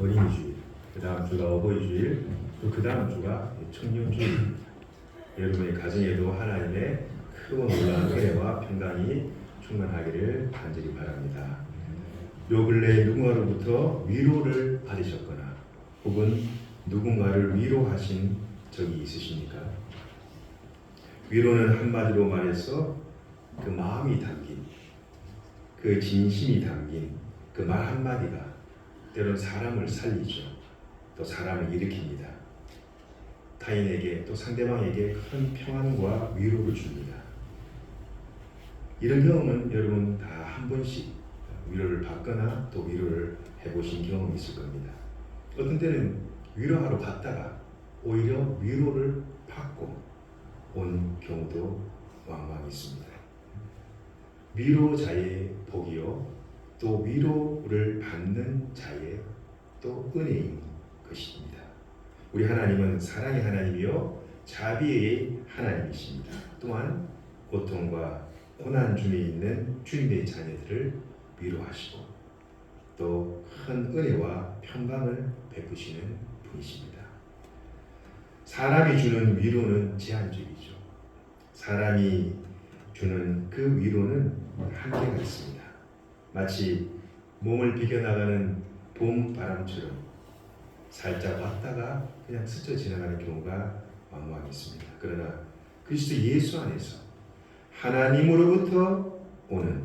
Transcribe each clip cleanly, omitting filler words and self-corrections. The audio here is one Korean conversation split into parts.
어린이 주일, 그 다음 주가 어버이 주일, 또 그 다음 주가 청년 주일. 여러분의 가정에도 하나님의 크고 놀라운 은혜와 평강이 충만하기를 간절히 바랍니다. 요 근래 누군가로부터 위로를 받으셨거나 혹은 누군가를 위로하신 적이 있으십니까? 위로는 한마디로 말해서 그 마음이 담긴, 그 진심이 담긴 그 말 한마디가 때론 사람을 살리죠. 또 사람을 일으킵니다. 타인에게 또 상대방에게 큰 평안과 위로를 줍니다. 이런 경험은 여러분 다 한 번씩 위로를 받거나 또 위로를 해보신 경험이 있을 겁니다. 어떤 때는 위로하러 갔다가 오히려 위로를 받고 온 경우도 왕왕 있습니다. 위로자의 복이요, 또 위로를 받는 자의 또 은혜인 것입니다. 우리 하나님은 사랑의 하나님이요 자비의 하나님이십니다. 또한 고통과 고난 중에 있는 주님의 자녀들을 위로하시고 또 큰 은혜와 평강을 베푸시는 분이십니다. 사람이 주는 위로는 제한적이죠. 사람이 주는 그 위로는 한계가 있습니다. 마치 몸을 비겨나가는 봄 바람처럼 살짝 왔다가 그냥 스쳐 지나가는 경우가 왕왕 있습니다. 그러나 그리스도 예수 안에서 하나님으로부터 오는,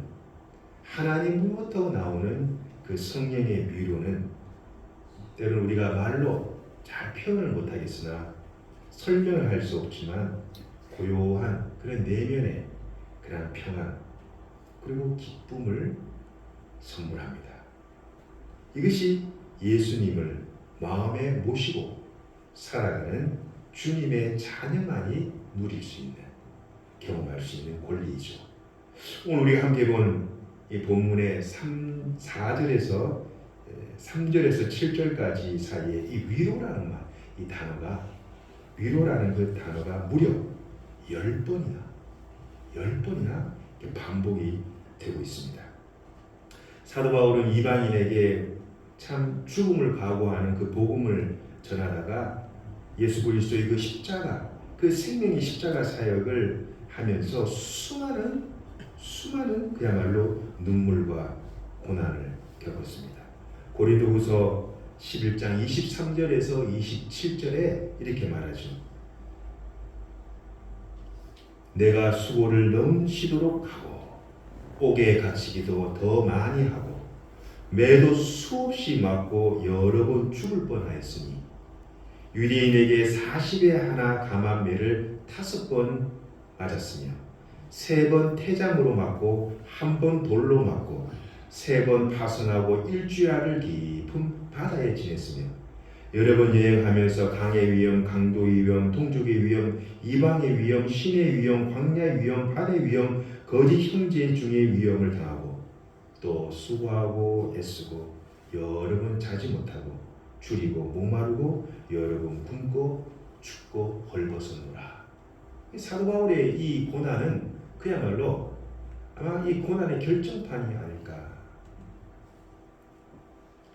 하나님으로부터 나오는 그 성령의 위로는 때로는 우리가 말로 잘 표현을 못하겠으나 설명을 할 수 없지만 고요한 그런 내면의 그런 평안 그리고 기쁨을 선물합니다. 이것이 예수님을 마음에 모시고 살아가는 주님의 자녀만이 누릴 수 있는, 경험할 수 있는 권리이죠. 오늘 우리가 함께 본 이 본문의 4절에서 3절에서 7절까지 사이에 이 위로라는 말, 이 단어가, 위로라는 그 단어가 무려 10번이나 반복이 되고 있습니다. 사도 바울은 이방인에게 참 죽음을 각오하는 그 복음을 전하다가 예수 그리스도의 그 십자가, 그 생명의 십자가 사역을 하면서 수많은 그야말로 눈물과 고난을 겪었습니다. 고린도후서 11장 23절에서 27절에 이렇게 말하죠. 내가 수고를 넘치도록 하고 옥에 갇히기도 더 많이 하고 매도 수없이 맞고 여러 번 죽을 뻔하였으니 유대인에게 40에 하나 감한 매를 5번 맞았으며 3번 태장으로 맞고 1번 돌로 맞고 3번 파선하고 일주야를 깊은 바다에 지냈으며 여러 번 여행하면서 강의 위험, 강도의 위험, 동족의 위험, 이방의 위험, 신의 위험, 광야의 위험, 바다의 위험, 거짓 형제 중의 위험을 당하고 또 수고하고 애쓰고 여러 번 자지 못하고 줄이고 목마르고 여러 번 굶고 춥고 헐벗었노라. 사도 바울의 이 고난은 그야말로 아마 이 고난의 결정판이 아닐까.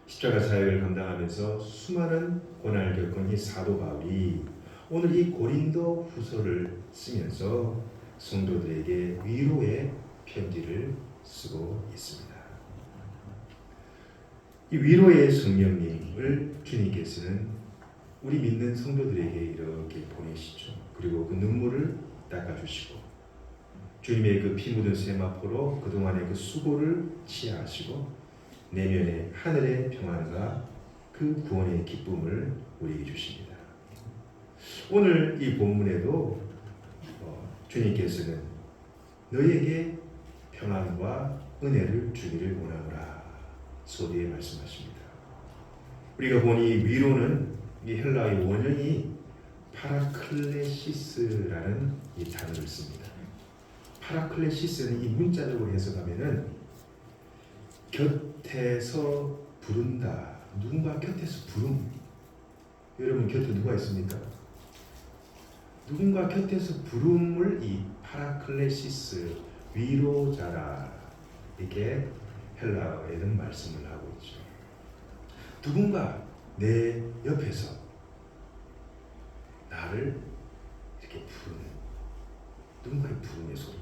십자가 사역을 감당하면서 수많은 고난을 겪은 이 사도 바울이 오늘 이 고린도 후서를 쓰면서 성도들에게 위로의 편지를 쓰고 있습니다. 이 위로의 성령님을 주님께서는 우리 믿는 성도들에게 이렇게 보내시죠. 그리고 그 눈물을 닦아주시고 주님의 그 피 묻은 세마포로 그동안의 그 수고를 치하하시고 내면의 하늘의 평안과 그 구원의 기쁨을 우리에게 주십니다. 오늘 이 본문에도 주님께서는 너에게 평안과 은혜를 주기를 원하노라 소리에 말씀하십니다. 우리가 보니 위로는 이 헬라어의 원형이 파라클레시스라는 이 단어를 씁니다. 파라클레시스는 이 문자적으로 해석하면은 곁에서 부른다. 누군가 곁에서 부름. 여러분 곁에 누가 있습니까? 누군가 곁에서 부름을 이 파라클레시스, 위로자라 이렇게 헬라어에는 말씀을 하고 있죠. 누군가 내 옆에서 나를 이렇게 부르는, 눈물을 부르는 소리.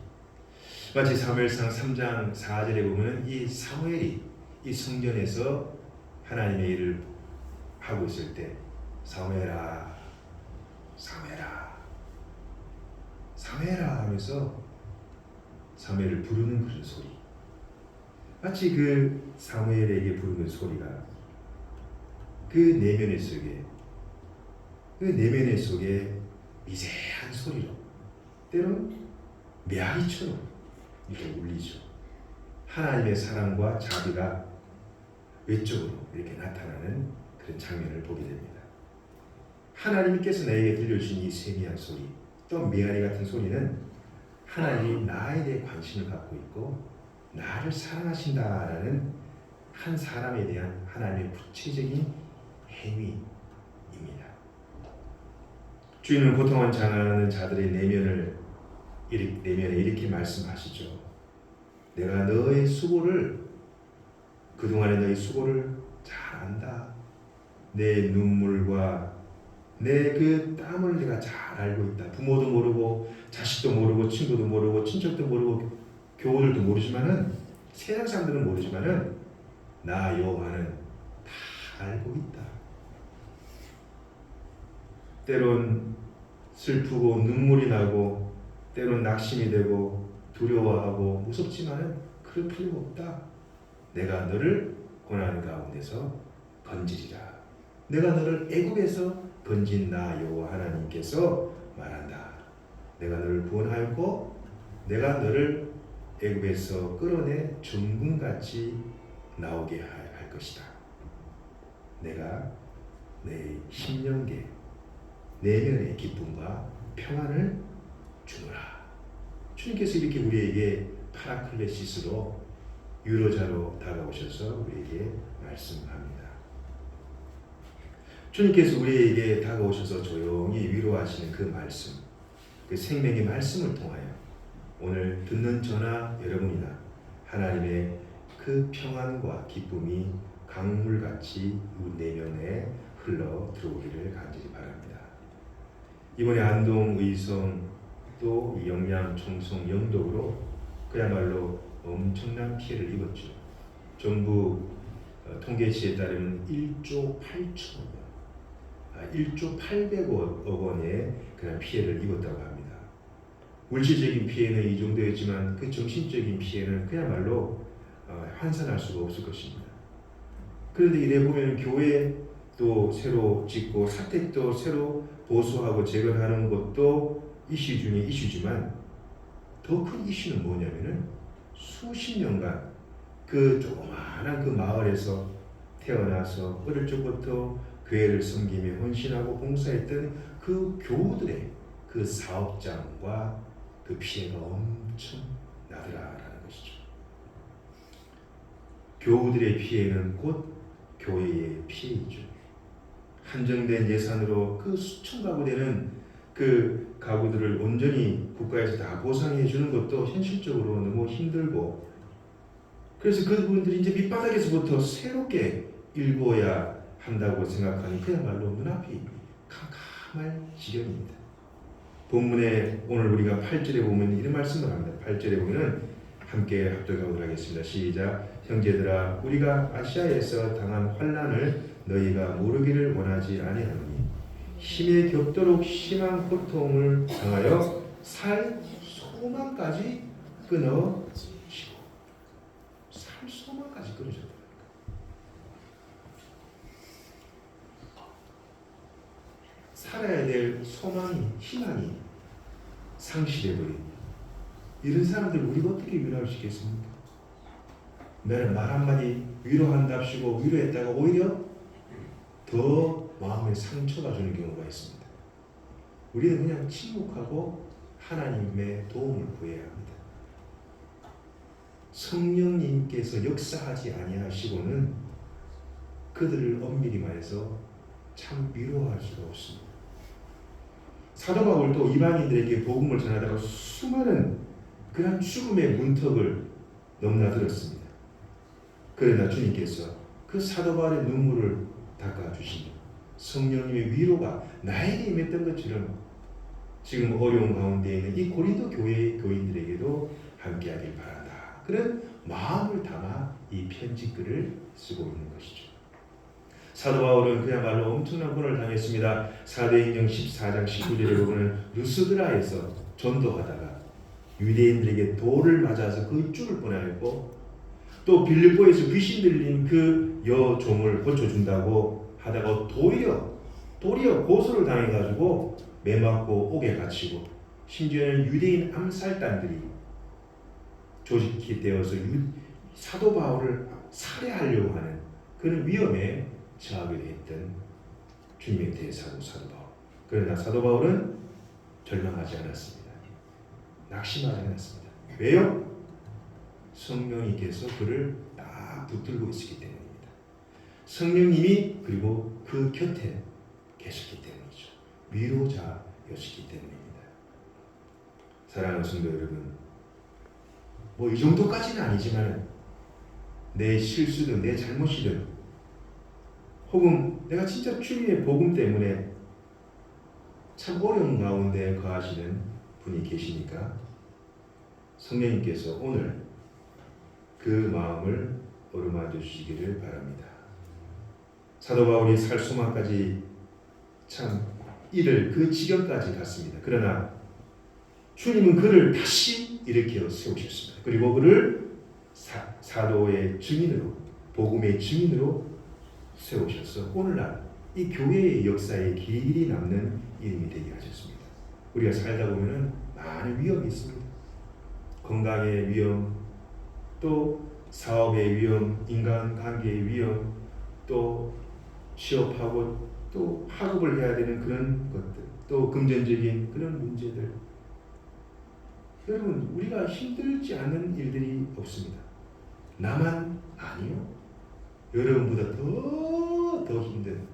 마치 사무엘상 3장 4절에 보면 이 사무엘이 이 성전에서 하나님의 일을 하고 있을 때 사무엘아, 사무엘아, 사무엘아 하면서 사무엘을 부르는 그런 소리. 마치 그 사무엘에게 부르는 소리가 그 내면의 속에 미세한 소리로, 때로는 메아리처럼 이렇게 울리죠. 하나님의 사랑과 자비가 외적으로 이렇게 나타나는 그런 장면을 보게 됩니다. 하나님께서 나에게 들려주신 이 세미한 소리, 또 메아리 같은 소리는 하나님이 나에 대해 관심을 갖고 있고 나를 사랑하신다라는 한 사람에 대한 하나님의 구체적인 행위입니다. 주인은 고통을 당하는 자들의 내면에 이렇게 말씀하시죠. 내가 너의 수고를, 그동안의 너의 수고를 잘 안다. 내 눈물과 내 그 땀을 내가 잘 알고 있다. 부모도 모르고 자식도 모르고 친구도 모르고 친척도 모르고 교우들도 모르지만은, 세상 사람들은 모르지만은 나 여호와는 다 알고 있다. 때론 슬프고 눈물이 나고 때론 낙심이 되고 두려워하고 무섭지만은 그럴 필요가 없다. 내가 너를 고난 가운데서 건지리라. 내가 너를 애굽에서 건진 나 여호와 하나님께서 말한다. 내가 너를 구원하였고 내가 너를 애굽에서 끌어내 정금같이 나오게 할 것이다. 내가 내 심령계 내면의 기쁨과 평안을 주노라. 주님께서 이렇게 우리에게 파라클레시스로 유로자로 다가오셔서 우리에게 말씀합니다. 주님께서 우리에게 다가오셔서 조용히 위로하시는 그 말씀, 그 생명의 말씀을 통하여 오늘 듣는 저나 여러분이나 하나님의 그 평안과 기쁨이 강물같이 내면에 흘러 들어오기를 간절히 바랍니다. 이번에 안동, 의성, 또 영양, 청송, 영덕으로 그야말로 엄청난 피해를 입었죠. 정부 통계치에 따르면 1조 8천억 원, 1조 800억 원의 그런 피해를 입었다고 합니다. 물질적인 피해는 이 정도였지만 그 정신적인 피해는 그야말로 환산할 수가 없을 것입니다. 그런데 이래 보면 교회도 새로 짓고 사택도 새로 보수하고 재건하는 것도 이슈 중에 이슈지만 더 큰 이슈는 뭐냐면은 수십 년간 그 조그마한 그 마을에서 태어나서 어릴 적부터 교회를 섬기며 헌신하고 봉사했던 그 교우들의 그 사업장과 그 피해가 엄청 나더라라는 것이죠. 교우들의 피해는 곧 교회의 피해이죠. 한정된 예산으로 그 수천 가구 되는 그 가구들을 온전히 국가에서 다 보상해 주는 것도 현실적으로 너무 힘들고, 그래서 그분들이 이제 밑바닥에서부터 새롭게 일궈야 한다고 생각하니 그야말로 눈앞이 캄캄할 지경입니다. 본문에 오늘 우리가 8절에 보면 이런 말씀을 합니다. 8절에 보면 함께 합독하도록 하겠습니다. 시작. 형제들아, 우리가 아시아에서 당한 환난을 너희가 모르기를 원하지 아니하노니 힘에 겹도록 심한 고통을 당하여 살 소망까지 끊어지고, 살 소망까지 끊어졌다. 살아야 될 소망이, 희망이 상실해버린 이런 사람들 우리가 어떻게 위로할 수 있겠습니까? 말 한마디 위로한답시고 위로했다가 오히려 더 마음에 상처가 주는 경우가 있습니다. 우리는 그냥 침묵하고 하나님의 도움을 구해야 합니다. 성령님께서 역사하지 아니하시고는 그들을 엄밀히 말해서 참 위로할 수가 없습니다. 사도 바울도 이방인들에게 복음을 전하다가 수많은 그런 죽음의 문턱을 넘나들었습니다. 그러나 주님께서 그 사도 바울의 눈물을 닦아주시니 성령님의 위로가 나에게 임했던 것처럼 지금 어려운 가운데 있는 이 고린도 교회 교인들에게도 함께하길 바란다. 그런 마음을 담아 이 편지글을 쓰고 있는 것이죠. 사도 바울은 그야말로 엄청난 고난을 당했습니다. 사도행전 14장 19절에 보면 루스드라에서 전도하다가 유대인들에게 돌을 맞아서 거의 죽을 뻔하였고, 또 빌립보에서 귀신 들린 그 여종을 고쳐준다고 하다가 도리어 고소를 당해가지고 매맞고 옥에 갇히고, 심지어는 유대인 암살단들이 조직되어서 사도 바울을 살해하려고 하는 그런 위험에 처하게 됐던 주님의 대사도 사도 바울. 그러나 사도 바울은 절망하지 않았습니다. 낙심하지 않았습니다. 왜요? 성령님께서 그를 딱 붙들고 있었기 때문입니다. 성령님이 그리고 그 곁에 계셨기 때문이죠. 위로자였기 때문입니다. 사랑하는 성도 여러분, 뭐 이 정도까지는 아니지만 내 실수든 내 잘못이든 혹은 내가 진짜 주님의 복음 때문에 참 어려운 가운데 거하시는 분이 계시니까 성령님께서 오늘 그 마음을 어루만져 주시기를 바랍니다. 사도 바울이 살수마까지 참 이를 그 지경까지 갔습니다. 그러나 주님은 그를 다시 일으켜 세우셨습니다. 그리고 그를 사도의 증인으로, 복음의 증인으로 세우셔서 오늘날 이 교회의 역사에 길이 남는 이름이 되게 하셨습니다. 우리가 살다 보면은 많은 위험이 있습니다. 건강의 위험, 또 사업의 위험, 인간관계의 위험, 또 취업하고 또 학업을 해야 되는 그런 것들, 또 금전적인 그런 문제들. 여러분, 우리가 힘들지 않은 일들이 없습니다. 나만 아니요. 여러분보다 더 힘든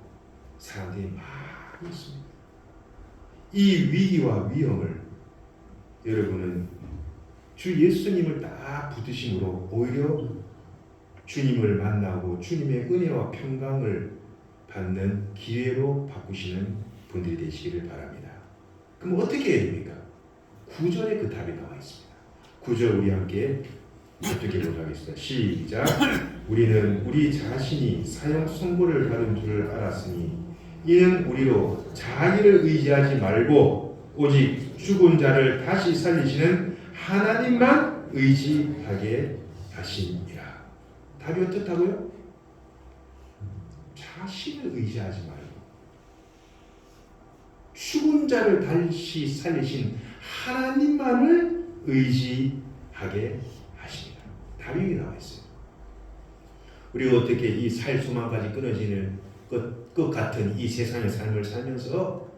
사람들이 많이 있습니다. 이 위기와 위험을 여러분은 주 예수님을 딱 붙드심으로 오히려 주님을 만나고 주님의 은혜와 평강을 받는 기회로 바꾸시는 분들이 되시기를 바랍니다. 그럼 어떻게 해야 됩니까? 9절에 그 답이 나와 있습니다. 9절 우리 함께 어떻게 보도록 하겠습니다. 시작. 우리는 우리 자신이 사형 선고를 받은 줄을 알았으니 이는 우리로 자기를 의지하지 말고 오직 죽은 자를 다시 살리시는 하나님만 의지하게 하심이라. 답이 어떻다고요? 자신을 의지하지 말고 죽은 자를 다시 살리신 하나님만을 의지하게 하십니다. 답이 여기 나와 있어요. 우리가 어떻게 이 살 소망까지 끊어지는 것 같은 이 세상의 삶을 살면서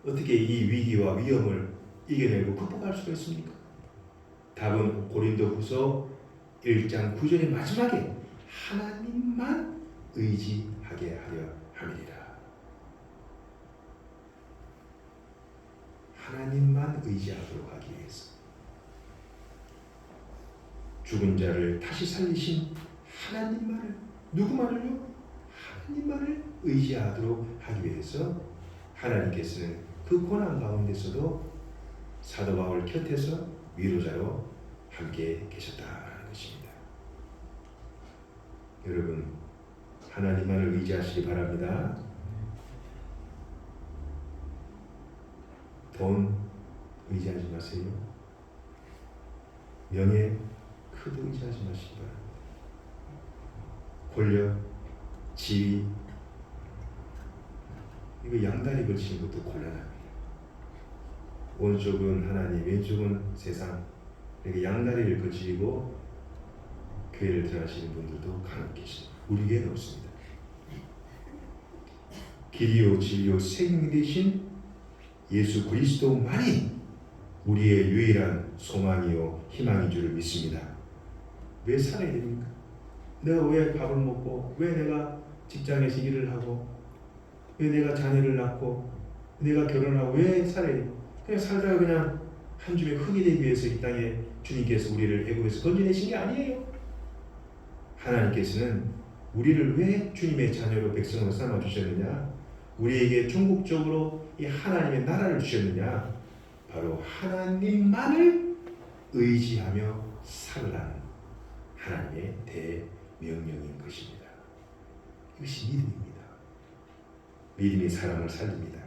어떻게 이 위기와 위험을 이겨내고 극복할 수가 있습니까? 답은 고린도후서 1장 9절의 마지막에 하나님만 의지하게 하려 함이니라. 하나님만 의지하도록 하기 위해서 죽은 자를 다시 살리신 하나님만을, 누구만을요? 하나님만을 의지하도록 하기 위해서 하나님께서는 그 고난 가운데서도 사도 바울 곁에서 위로자로 함께 계셨다라는 것입니다. 여러분, 하나님만을 의지하시기 바랍니다. 돈 의지하지 마세요. 명예, 그도 의지하지 마시기 바랍니다. 권력, 지위, 이거 양다리 걸치는 것도 곤란합니다. 오른쪽은 하나님, 왼쪽은 세상. 이렇게 양다리를 걸치고 교회를 들어가시는 분들도 간혹 계십니다. 우리 교회는 없습니다. 길이요 진리요 생명 되신 예수 그리스도만이 우리의 유일한 소망이요 희망인 줄을 믿습니다. 왜 살아야 됩니까? 내가 왜 밥을 먹고, 왜 내가 직장에서 일을 하고, 왜 내가 자녀를 낳고, 내가 결혼하고, 왜 살아야 됩니까? 그냥 살다가 그냥 한 줌의 흙이 되기 위해서 이 땅에 주님께서 우리를 애굽에서 건져내신 게 아니에요. 하나님께서는 우리를 왜 주님의 자녀로 백성으로 삼아 주셨느냐? 우리에게 종국적으로 이 하나님의 나라를 주셨느냐? 바로 하나님만을 의지하며 살라는 하나님의 대명령인 것입니다. 이것이 믿음입니다. 믿음이 사람을 살립니다.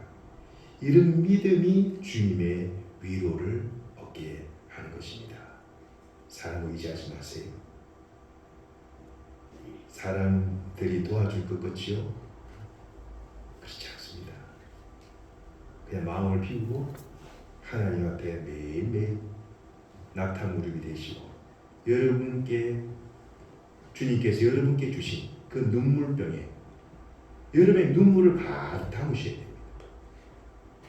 이런 믿음이 주님의 위로를 얻게 하는 것입니다. 사람을 의지하지 마세요. 사람들이 도와줄 것 같지요? 그렇지 않습니다. 그냥 마음을 비우고 하나님 앞에 매일매일 낙타무릎이 되시고 주님께서 여러분께 주신 그 눈물병에 여러분의 눈물을 가득 담으셔야 됩니다.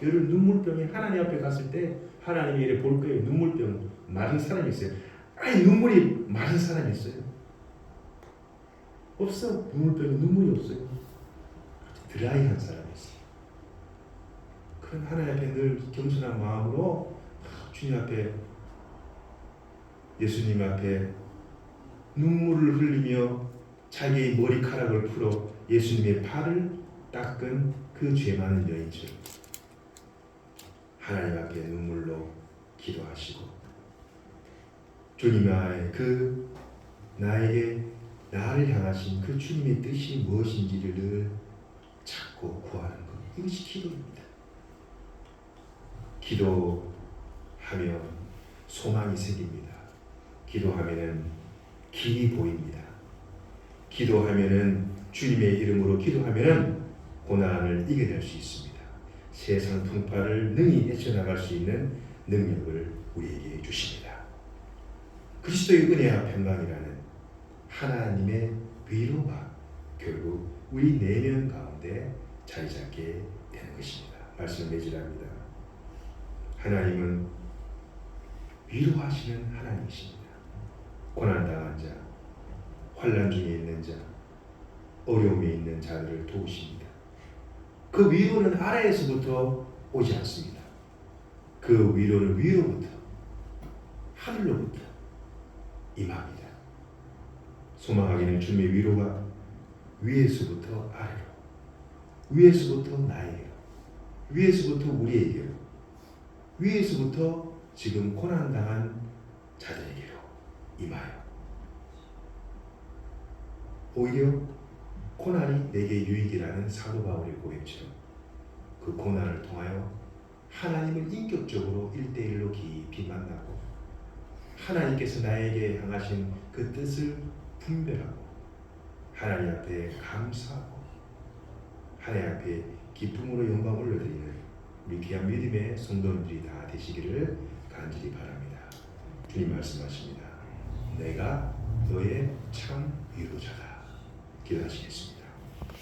여러분 눈물병에 하나님 앞에 갔을 때 하나님이 이렇게 볼 거예요. 눈물병 마른 사람이 있어요. 아니 눈물이 마른 사람이 있어요. 없어. 눈물병에 눈물이 없어요. 드라이한 사람이 있어요. 그런 하나님 앞에 늘 겸손한 마음으로 주님 앞에 예수님 앞에 눈물을 흘리며 자기의 머리카락을 풀어 예수님의 발을 닦은 그 죄 많은 여인처럼 하나님 앞에 눈물로 기도하시고 주님의 그 나를 향하신 그 주님의 뜻이 무엇인지를 늘 찾고 구하는 것, 이것이 기도입니다. 기도하면 소망이 생깁니다. 기도하면은 길이 보입니다. 기도하면은 주님의 이름으로 기도하면은 고난을 이겨낼 수 있습니다. 세상 풍파를 능히 헤쳐나갈 수 있는 능력을 우리에게 주십니다. 그리스도의 은혜와 평강이라는 하나님의 위로가 결국 우리 내면 가운데 자리 잡게 되는 것입니다. 말씀을 매질합니다. 하나님은 위로하시는 하나님이십니다. 고난당한 자, 환난 중에 있는 자, 어려움에 있는 자들을 도우십니다. 그 위로는 아래에서부터 오지 않습니다. 그 위로는 위로부터, 하늘로부터 임합니다. 소망하기는 주님의 위로가 위에서부터 아래로, 위에서부터 나에게로, 위에서부터 우리에게로, 위에서부터 지금 고난당한 자들에게로 임하여 오히려 고난이 내게 유익이라는 사도 바울의 고백처럼 그 고난을 통하여 하나님을 인격적으로 1대1로 깊이 만나고 하나님께서 나에게 향하신 그 뜻을 분별하고 하나님 앞에 감사하고 하나님 앞에 기쁨으로 영광을 올려드리는 우리 귀한 믿음의 성도님들이 다 되시기를 간절히 바랍니다. 주님 말씀하십니다. 내가 너의 참 위로자다. 기도하시겠습니다.